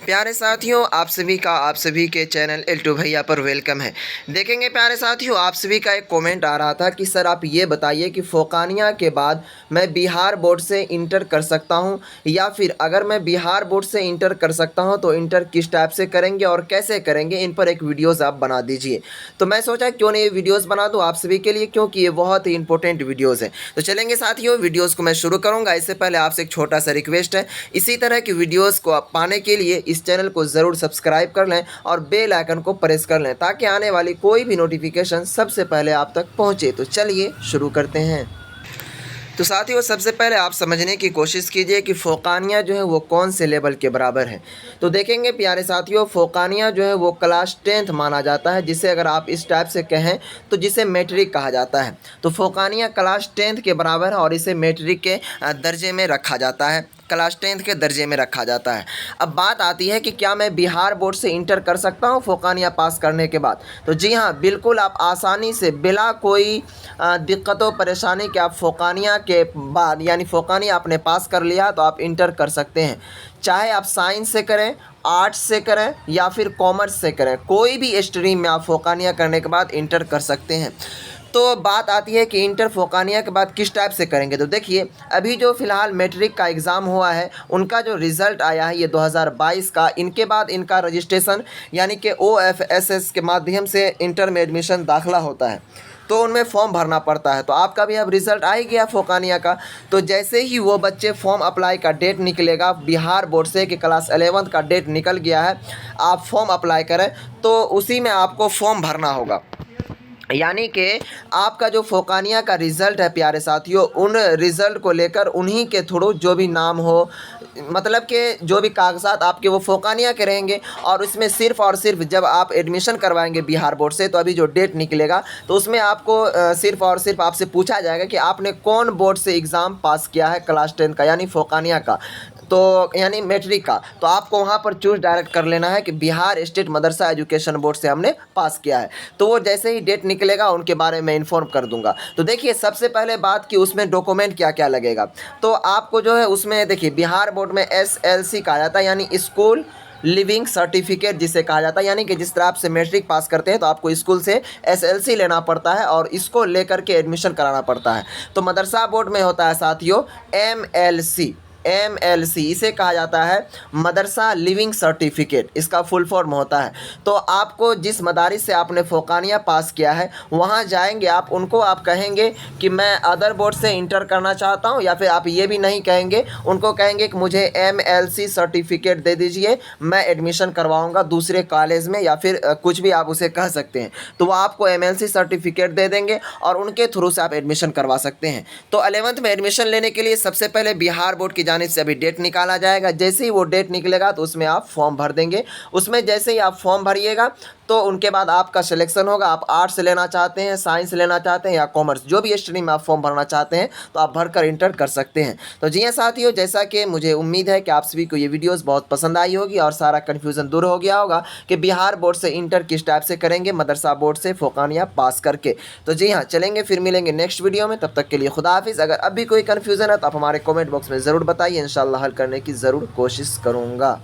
प्यारे साथियों, आप सभी का आप सभी के चैनल एल्टू भैया पर वेलकम है। देखेंगे प्यारे साथियों, आप सभी का एक कमेंट आ रहा था कि सर आप ये बताइए कि फोकानिया के बाद मैं बिहार बोर्ड से इंटर कर सकता हूँ, या फिर अगर मैं बिहार बोर्ड से इंटर कर सकता हूँ तो इंटर किस टाइप से करेंगे और कैसे करेंगे, इन पर एक वीडियोज़ आप बना दीजिए। तो मैं सोचा क्यों नहीं ये वीडियोज़ बना दूँ आप सभी के लिए, क्योंकि ये बहुत ही इंपॉर्टेंट वीडियोज़ हैं। तो चलेंगे साथियों, वीडियोज़ को मैं शुरू करूँगा। इससे पहले आपसे एक छोटा सा रिक्वेस्ट है, इसी तरह की वीडियोज़ को आप पाने के लिए इस चैनल को ज़रूर सब्सक्राइब कर लें और बेल आइकन को प्रेस कर लें, ताकि आने वाली कोई भी नोटिफिकेशन सबसे पहले आप तक पहुंचे। तो चलिए शुरू करते हैं। तो साथियों, सबसे पहले आप समझने की कोशिश कीजिए कि फोकानिया जो है वो कौन से लेवल के बराबर है। तो देखेंगे प्यारे साथियों, फोकानिया जो है वो क्लास 10th माना जाता है, जिसे अगर आप इस टाइप से कहें तो जिसे मैट्रिक कहा जाता है। तो फोकानिया क्लास 10th के बराबर है और इसे मैट्रिक के दर्जे में रखा जाता है, क्लास 10th के दर्जे में रखा जाता है। अब बात आती है कि क्या मैं बिहार बोर्ड से इंटर कर सकता हूं फोकानिया पास करने के बाद? तो जी हाँ, बिल्कुल आप आसानी से बिना कोई दिक्कतों परेशानी के आप फोकानिया के बाद, यानी फोकानिया आपने पास कर लिया तो आप इंटर कर सकते हैं। चाहे आप साइंस से करें, आर्ट्स से करें या फिर कॉमर्स से करें, कोई भी स्ट्रीम में आप फोकानिया करने के बाद इंटर कर सकते हैं। तो बात आती है कि इंटर फोकानिया के बाद किस टाइप से करेंगे। तो देखिए, अभी जो फ़िलहाल मैट्रिक का एग्ज़ाम हुआ है, उनका जो रिज़ल्ट आया है ये 2022 का, इनके बाद इनका रजिस्ट्रेशन यानी कि OFSS के माध्यम से इंटर में एडमिशन दाखिला होता है, तो उनमें फॉर्म भरना पड़ता है। तो आपका भी अब रिज़ल्ट आ ही गया फोकानिया का। तो जैसे ही वो बच्चे फॉर्म अप्लाई का डेट निकलेगा बिहार बोर्ड से कि क्लास 11th का डेट निकल गया है, आप फॉर्म अप्लाई करें, तो उसी में आपको फॉर्म भरना होगा। यानी कि आपका जो फोकानिया का रिज़ल्ट है प्यारे साथियों, उन रिज़ल्ट को लेकर उन्हीं के थ्रू जो भी नाम हो, मतलब कि जो भी कागजात आपके वो फोकानिया के रहेंगे, और उसमें सिर्फ़ और सिर्फ जब आप एडमिशन करवाएंगे बिहार बोर्ड से, तो अभी जो डेट निकलेगा तो उसमें आपको सिर्फ़ और सिर्फ आपसे पूछा जाएगा कि आपने कौन बोर्ड से एग्ज़ाम पास किया है क्लास 10 का, यानी फोकानिया का, तो यानी मैट्रिक का। तो आपको वहाँ पर चूज़ डायरेक्ट कर लेना है कि बिहार स्टेट मदरसा एजुकेशन बोर्ड से हमने पास किया है। तो वो जैसे ही डेट निकलेगा उनके बारे में इन्फॉर्म कर दूंगा। तो देखिए, सबसे पहले बात कि उसमें डॉक्यूमेंट क्या क्या लगेगा। तो आपको जो है उसमें देखिए, बिहार बोर्ड में SLC कहा जाता है, यानी स्कूल लिविंग सर्टिफिकेट जिसे कहा जाता है। यानी कि जिस तरह आप से मैट्रिक पास करते हैं तो आपको स्कूल से SLC लेना पड़ता है और इसको लेकर के एडमिशन कराना पड़ता है। तो मदरसा बोर्ड में होता है साथियों MLC, इसे कहा जाता है मदरसा लिविंग सर्टिफिकेट, इसका फुल फॉर्म होता है। तो आपको जिस मदारिस से आपने फोकानिया पास किया है वहाँ जाएंगे आप, उनको आप कहेंगे कि मैं अदर बोर्ड से इंटर करना चाहता हूँ, या फिर आप ये भी नहीं कहेंगे, उनको कहेंगे कि मुझे MLC सर्टिफिकेट दे दीजिए, मैं एडमिशन करवाऊँगा दूसरे कॉलेज में, या फिर कुछ भी आप उसे कह सकते हैं। तो वो आपको MLC सर्टिफिकेट दे देंगे और उनके थ्रू से आप एडमिशन करवा सकते हैं। तो 11th में एडमिशन लेने के लिए सबसे पहले बिहार बोर्ड की जानिब से अभी डेट निकाला जाएगा। जैसे ही वो डेट निकलेगा तो उसमें आप फॉर्म भर देंगे। उसमें जैसे ही आप फॉर्म भरिएगा तो उनके बाद आपका सिलेक्शन होगा, आप आर्ट्स लेना चाहते हैं, साइंस लेना चाहते हैं या कॉमर्स, जो भी स्ट्रीम में आप फॉर्म भरना चाहते हैं तो आप भरकर इंटर कर सकते हैं। तो जी हाँ साथियों, जैसा कि मुझे उम्मीद है कि आप सभी को ये वीडियोस बहुत पसंद आई होगी और सारा कन्फ्यूज़न दूर हो गया होगा कि बिहार बोर्ड से इंटर किस टाइप से करेंगे मदरसा बोर्ड से फोकानिया पास करके। तो जी हाँ, चलेंगे फिर मिलेंगे नेक्स्ट वीडियो में, तब तक के लिए खुदा हाफिज़। अगर अब भी कोई कन्फ्यूज़न है तो आप हमारे कॉमेंट बॉक्स में ज़रूर बताइए, इंशाल्लाह हल करने की ज़रूर कोशिश करूँगा।